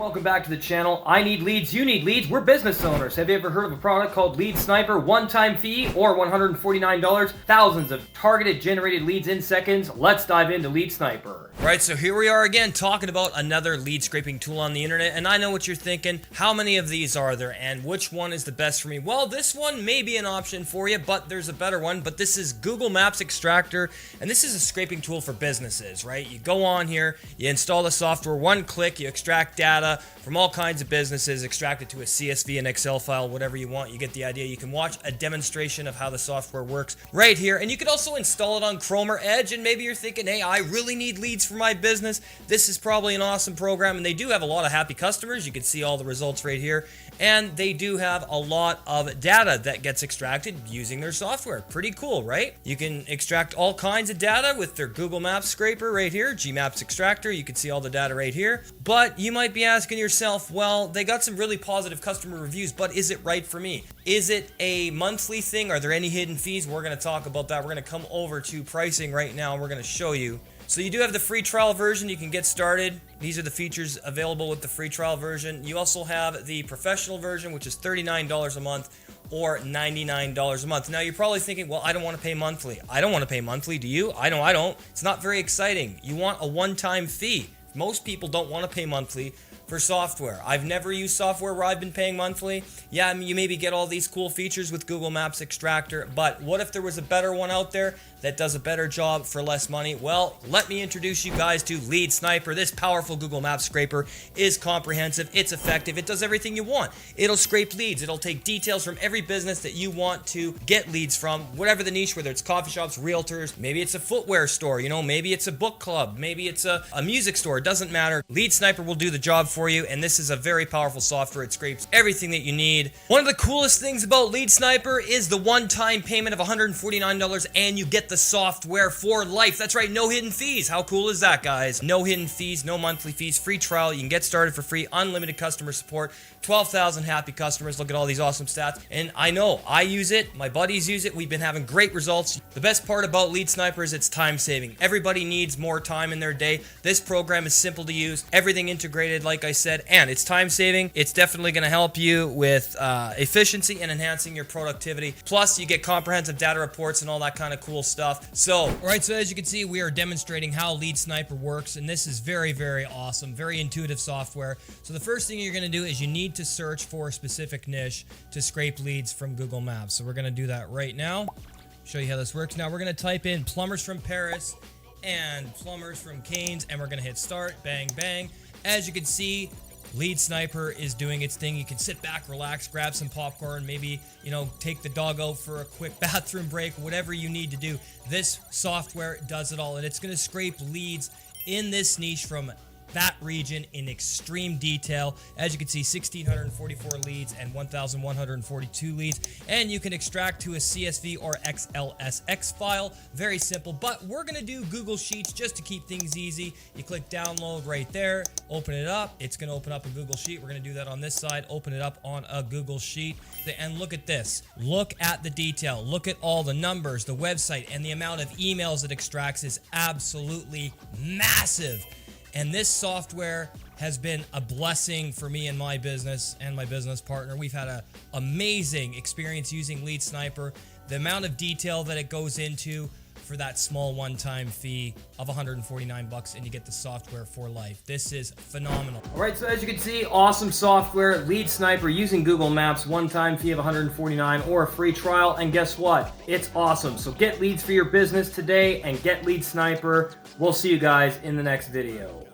welcome back to the channel. I need leads, you need leads, we're business owners. Have you ever heard of a product called Leads Sniper? One-time fee or $149, thousands of targeted generated leads in seconds. Let's dive into Lead Sniper. Right, so here we are again talking about another lead scraping tool on the internet, and I know what you're thinking. How many of these are there and which one is the best for me? Well, this one may be an option for you, but there's a better one. But this is GMapsExtractor, and this is a scraping tool for businesses, right? You go on here, you install the software, one click, you extract data from all kinds of businesses, extract it to a CSV, an Excel file, whatever you want. You get the idea. You can watch a demonstration of how the software works right here, and you could also install it on Chrome or Edge. And maybe you're thinking, hey, I really need leads for my business. This is probably an awesome program, and they do have a lot of happy customers. You can see all the results right here, and they do have a lot of data that gets extracted using their software. Pretty cool, right? You can extract all kinds of data with their Google Maps scraper right here, GMapsExtractor. You can see all the data right here. But you might be asking yourself, well, they got some really positive customer reviews, but is it right for me? Is it a monthly thing? Are there any hidden fees? We're going to talk about that. We're going to come over to pricing right now, and we're going to show you. So you do have the free trial version. You can get started. These are the features available with the free trial version. You also have the professional version, which is $39 a month or $99 a month. Now you're probably thinking, well, I don't want to pay monthly. I don't want to pay monthly. Do you? I know I don't. It's not very exciting. You want a one-time fee. Most people don't want to pay monthly for software. I've never used software where I've been paying monthly. Yeah, I mean, you maybe get all these cool features with GMapsExtractor, but what if there was a better one out there that does a better job for less money? Well, let me introduce you guys to Lead Sniper. This powerful Google Maps scraper is comprehensive, it's effective, it does everything you want. It'll scrape leads, it'll take details from every business that you want to get leads from, whatever the niche, whether it's coffee shops, realtors, maybe it's a footwear store, maybe it's a book club, maybe it's a music store, it doesn't matter. Lead Sniper will do the job for you, and this is a very powerful software. It scrapes everything that you need. One of the coolest things about Lead Sniper is the one-time payment of $149, and you get the software for life. That's right, no hidden fees. How cool is that, guys? No hidden fees, no monthly fees, free trial. You can get started for free, unlimited customer support, 12,000 happy customers. Look at all these awesome stats. And I know, I use it, my buddies use it. We've been having great results. The best part about Lead Sniper is it's time saving. Everybody needs more time in their day. This program is simple to use, everything integrated, like I said, and it's time saving. It's definitely going to help you with efficiency and enhancing your productivity. Plus, you get comprehensive data reports and all that kind of cool stuff. So as you can see, we are demonstrating how Lead Sniper works, and this is very, very awesome, very intuitive software. So the first thing you're going to do is you need to search for a specific niche to scrape leads from Google Maps. So we're going to do that right now. Show you how this works. Now we're going to type in plumbers from Paris and plumbers from Canes, and we're going to hit start. Bang, bang. As you can see, Lead Sniper is doing its thing. You can sit back, relax, grab some popcorn, maybe, take the dog out for a quick bathroom break, whatever you need to do. This software does it all, and it's going to scrape leads in this niche from that region in extreme detail. As you can see, 1,644 leads and 1,142 leads, and you can extract to a CSV or XLSX file. Very simple, but we're gonna do Google Sheets just to keep things easy. You click download right there, open it up. It's gonna open up a Google Sheet. We're gonna do that on this side, open it up on a Google Sheet, and look at this. Look at the detail. Look at all the numbers, the website, and the amount of emails it extracts is absolutely massive. And this software has been a blessing for me and my business and my business partner. We've had an amazing experience using Lead Sniper. The amount of detail that it goes into for that small one-time fee of $149, and you get the software for life. This is phenomenal. All right, so as you can see, awesome software, Lead Sniper using Google Maps, one-time fee of $149 or a free trial, and guess what? It's awesome. So get leads for your business today and get Lead Sniper. We'll see you guys in the next video.